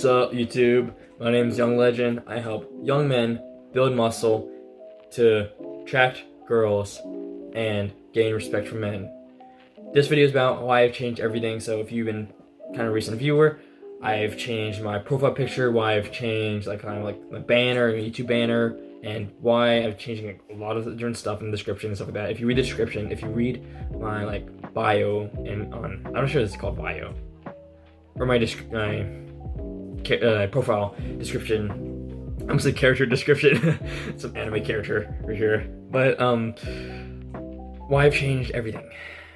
What's up, YouTube? My name is Young Legend. I help young men build muscle to attract girls and gain respect from men. This video is about why I've changed everything. So if you've been kind of a recent viewer, I've changed my profile picture, why I've changed my banner, YouTube banner, and why I'm changing a lot of different stuff in the description and stuff like that. If you read the description, if you read my bio and I'm not sure it's called bio, or my profile description. I'm gonna say character description. Some anime character right here. But why I've changed everything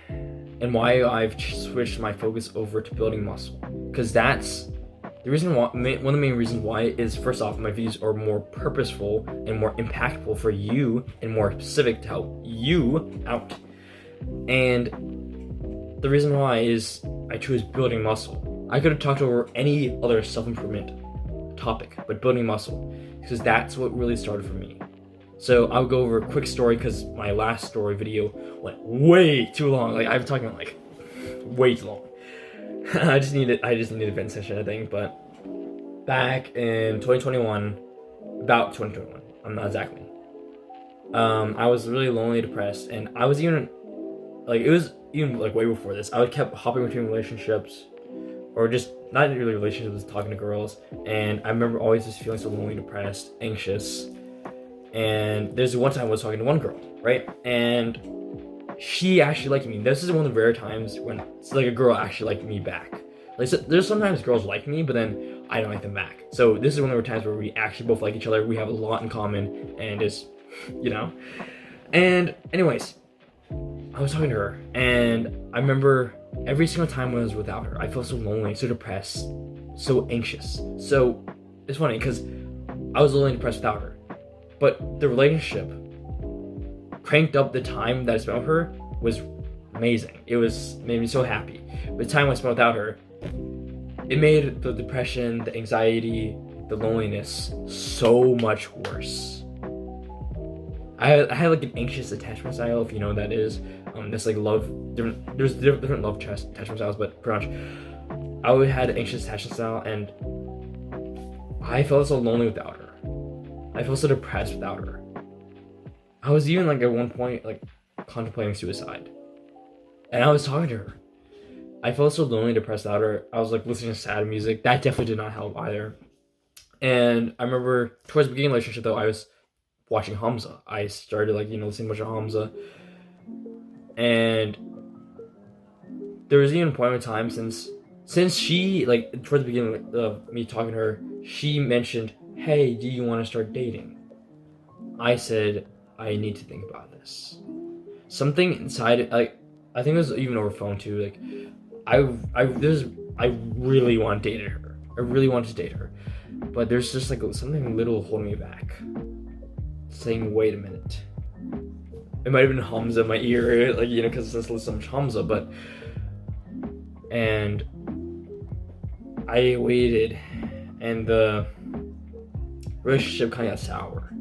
and why I've switched my focus over to building muscle, because that's the reason why. One of the main reasons why is, first off, my videos are more purposeful and more impactful for you and more specific to help you out. And the reason why is I chose building muscle. I could have talked over any other self-improvement topic, but building muscle, because that's what really started for me. So I'll go over a quick story, because my last story video went way too long. I'm talking way too long. I just needed a vent session, I think. But back in 2021, about 2021, I'm not exactly. I was really lonely, depressed, and I was even it was even way before this. I kept hopping between relationships, or just not really relationships, talking to girls. And I remember always just feeling so lonely, depressed, anxious. And there's one time I was talking to one girl, right? And she actually liked me. This is one of the rare times when it's a girl actually liked me back. So there's sometimes girls like me, but then I don't like them back. So this is one of the times where we actually both like each other. We have a lot in common, and just, And anyways, I was talking to her, and I remember every single time when I was without her, I felt so lonely, so depressed, so anxious. So it's funny because I was lonely and depressed without her, but the relationship cranked up the time that I spent with her was amazing. Made me so happy. But the time I spent without her, it made the depression, the anxiety, the loneliness so much worse. I had an anxious attachment style, if you know what that is. There's there's different love attachment styles, but pretty much I always had an anxious attachment style, and I felt so lonely without her. I felt so depressed without her. I was even at one point contemplating suicide, and I was talking to her. I felt so lonely, depressed without her. I was listening to sad music. That definitely did not help either. And I remember towards the beginning of the relationship, though, I was watching Hamza. I started listening to much of Hamza, and there was even a point in time since she towards the beginning of me talking to her, she mentioned, "Hey, do you want to start dating?" I said, "I need to think about this." Something inside, I think it was even over phone too. I really want to date her. I really wanted to date her, but there's just something little holding me back, saying, "Wait a minute." It might have been Hamza in my ear, because it's so much Hamza, and I waited, and the relationship kind of got sour.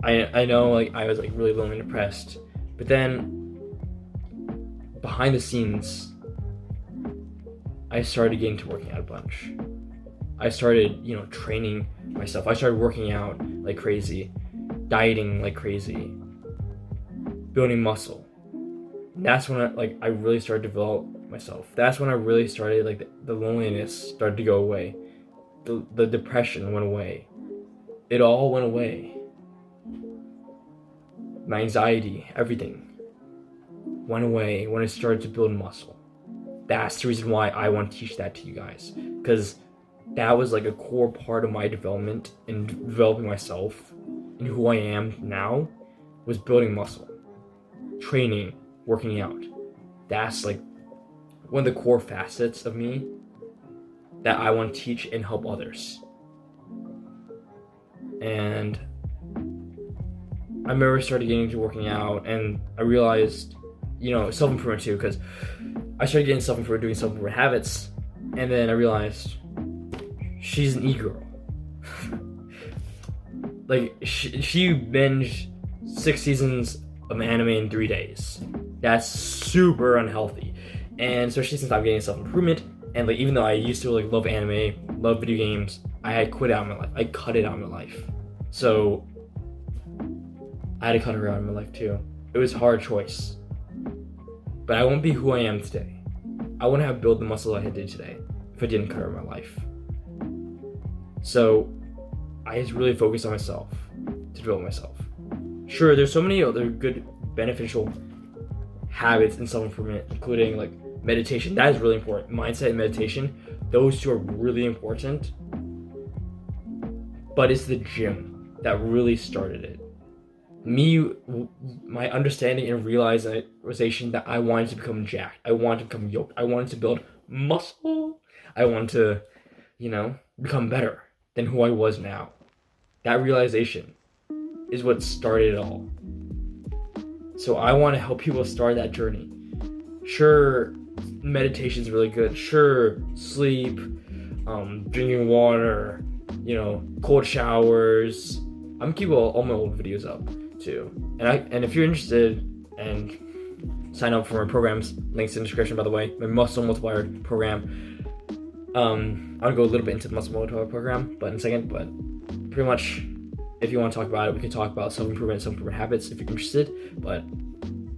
I know, I was really lonely and depressed, but then behind the scenes, I started getting to working out a bunch. I started, training myself. I started working out like crazy, dieting like crazy, building muscle. And that's when I really started to develop myself. That's when I really started, the loneliness started to go away. The depression went away. It all went away. My anxiety, everything went away when I started to build muscle. That's the reason why I want to teach that to you guys, because that was a core part of my development in developing myself and who I am now, was building muscle, training, working out. That's one of the core facets of me that I want to teach and help others. And I remember started getting into working out, and I realized, self-improvement too, because I started getting self-improvement, doing self-improvement habits, and then I realized she's an e-girl. She binged 6 seasons of anime in 3 days. That's super unhealthy, and especially since I'm getting self-improvement, and even though I used to love anime, love video games. I had quit out of my life. I cut it out of my life. So I had to cut it out of my life too. It was a hard choice. But I won't be who I am today. I wouldn't have built the muscle I did today if I didn't cut out of my life. So I just really focused on myself to develop myself. Sure, there's so many other good beneficial habits in self-improvement, including like meditation. That is really important. Mindset and meditation, those two are really important. But it's the gym that really started it. My understanding and realization that I wanted to become jacked. I wanted to become yoked. I wanted to build muscle. I wanted to, become better than who I was now. That realization is what started it all. So I want to help people start that journey. Sure, meditation is really good. Sure, sleep, drinking water, cold showers. I'm keeping all my old videos up too. And if you're interested and sign up for my programs, links in the description, by the way, my muscle multiplier program. I'll go a little bit into the muscle multiplier program, but in a second. But pretty much, if you want to talk about it, we can talk about self-improvement habits if you're interested. But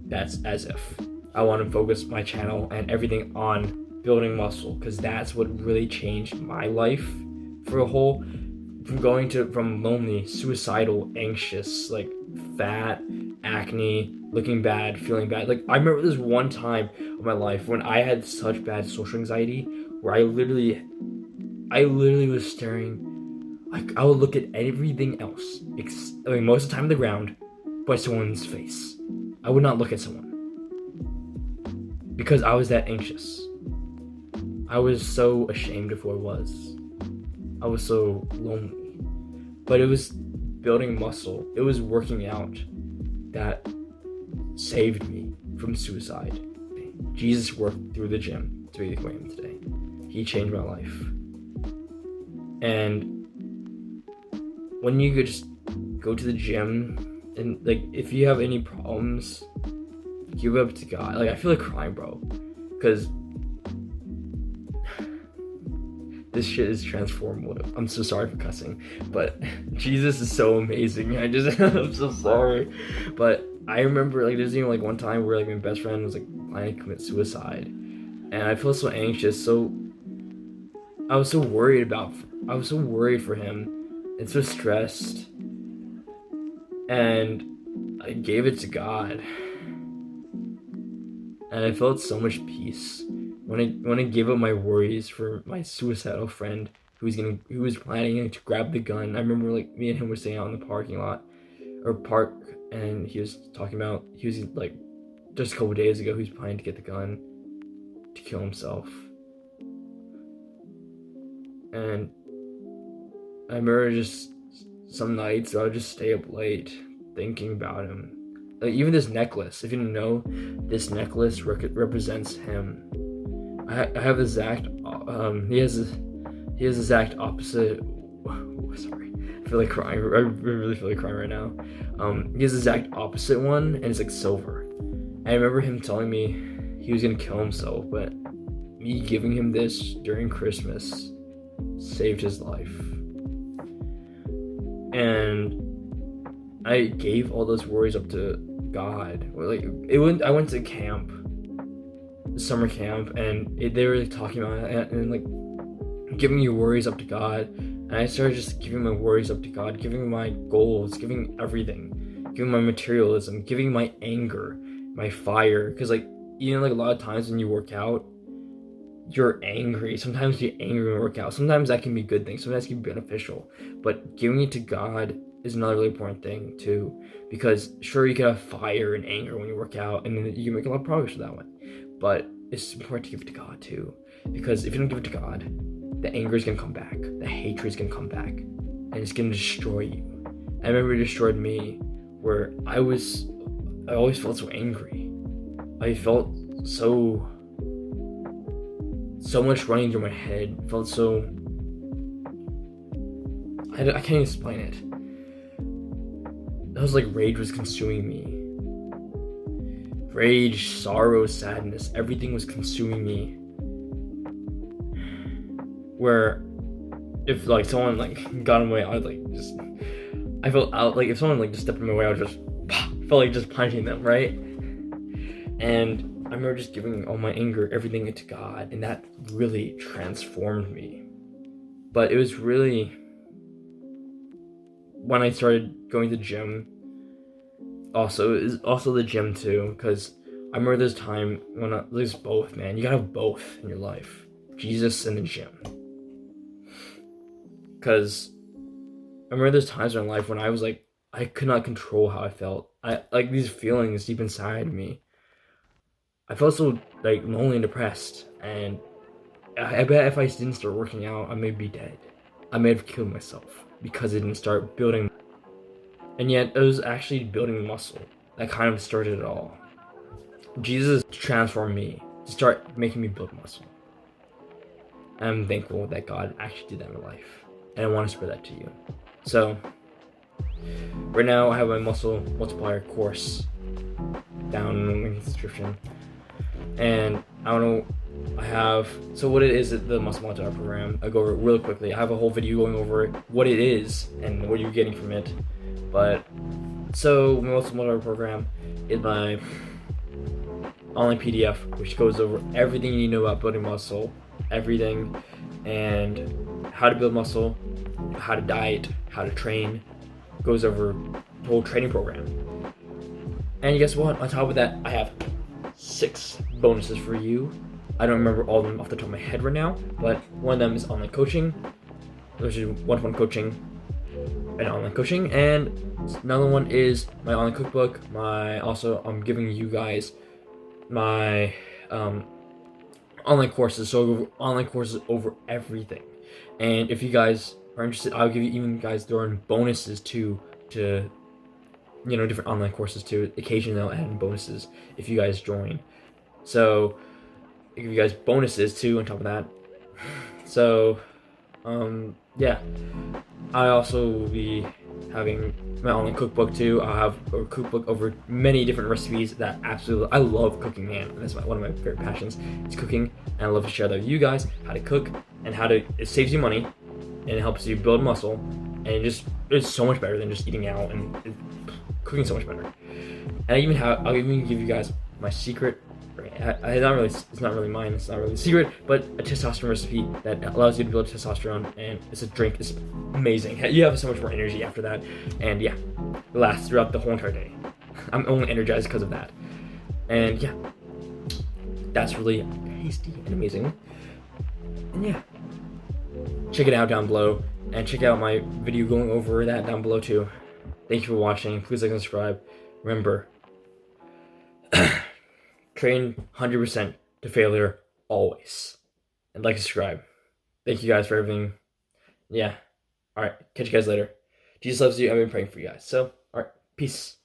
that's as if I want to focus my channel and everything on building muscle, because that's what really changed my life for a whole. From lonely, suicidal, anxious, like fat, acne, looking bad, feeling bad. Like I remember this one time of my life when I had such bad social anxiety where I literally was staring. Like I would look at everything else, most of the time on the ground, but someone's face. I would not look at someone because I was that anxious. I was so ashamed of who I was. I was so lonely. But it was building muscle. It was working out that saved me from suicide. Jesus worked through the gym to be the way I am today. He changed my life. And when you could just go to the gym and like if you have any problems, give it up to God. Like I feel like crying, bro. Because this shit is transformative. I'm so sorry for cussing, but Jesus is so amazing. I'm so sorry. But I remember there's even one time where my best friend was planning to commit suicide, and I felt so anxious. So I was so worried for him, and so stressed. And I gave it to God, and I felt so much peace. When I gave up my worries for my suicidal friend who was planning to grab the gun. I remember me and him were sitting out in the parking lot or park, and he was talking about just a couple days ago he was planning to get the gun to kill himself. And I remember just some nights I would just stay up late thinking about him. Even this necklace, if you didn't know, this necklace represents him. I have the exact, he has the exact opposite. Sorry, I feel like crying. I really feel like crying right now. He has the exact opposite one, and it's silver. I remember him telling me he was gonna kill himself, but me giving him this during Christmas saved his life. And I gave all those worries up to God. I went to camp. Summer camp, and they were talking about it and giving your worries up to God, and I started just giving my worries up to God, giving my goals, giving everything, giving my materialism, giving my anger, my fire, because a lot of times when you work out you're angry. Sometimes you're angry when you work out. Sometimes that can be a good thing, sometimes it can be beneficial, but giving it to God is another really important thing too, because sure, you can have fire and anger when you work out, and then you can make a lot of progress with that one. But it's important to give it to God too, because if you don't give it to God, the anger is gonna come back, the hatred is gonna come back, and it's gonna destroy you. I remember it destroyed me, where I always felt so angry. I felt so much running through my head. I felt so. I can't explain it. It was rage was consuming me. Rage, sorrow, sadness, everything was consuming me. Where if like someone like got in my way, I would like just, I felt out, like if someone like just stepped in my way, I would just felt like just punching them, right? And I remember just giving all my anger, everything to God, and that really transformed me. But it was really when I started going to the gym. Also, is also the gym too, because I remember this time when there's both, man. You gotta have both in your life, Jesus and the gym. Because I remember there's times in my life when I was like, I could not control how I felt. I like these feelings deep inside me. I felt so like lonely and depressed, and I bet if I didn't start working out, I may be dead. I may have killed myself because I didn't start building. And yet, it was actually building muscle that kind of started it all. Jesus transformed me to start making me build muscle. And I'm thankful that God actually did that in my life. And I want to spread that to you. So, right now I have my muscle multiplier course down in the description. And I don't know, so what it is, the muscle multiplier program, I'll go over it really quickly. I have a whole video going over it, what it is, and what you're getting from it. But, so my muscle multiplier program is my online PDF, which goes over everything you know about building muscle, everything, and how to build muscle, how to diet, how to train, goes over the whole training program. And guess what? On top of that, I have 6 bonuses for you. I don't remember all of them off the top of my head right now, but one of them is online coaching, which is one-to-one coaching, and online coaching, and another one is my online cookbook. I'm giving you guys my online courses, so online courses over everything. And if you guys are interested, I'll give you even guys throwing bonuses too, to different online courses too. Occasionally I'll add in bonuses if you guys join. So I give you guys bonuses too on top of that. So yeah, I also will be having my online cookbook too. I'll have a cookbook over many different recipes that I love cooking, man. That's one of my favorite passions is cooking, and I love to share that with you guys, how to cook and it saves you money and it helps you build muscle, and it's so much better than just eating out, and cooking so much better. And I'll even give you guys my secret. It's not really mine, it's not really a secret, but a testosterone recipe that allows you to build testosterone, and it's a drink. It's amazing. You have so much more energy after that, and yeah, it lasts throughout the whole entire day. I'm only energized because of that. And yeah, that's really tasty and amazing. And yeah, check it out down below, and check out my video going over that down below too. Thank you for watching. Please like and subscribe. Remember, train 100% to failure always. And like and subscribe. Thank you guys for everything. Yeah. Alright, catch you guys later. Jesus loves you. I've been praying for you guys. So, alright, peace.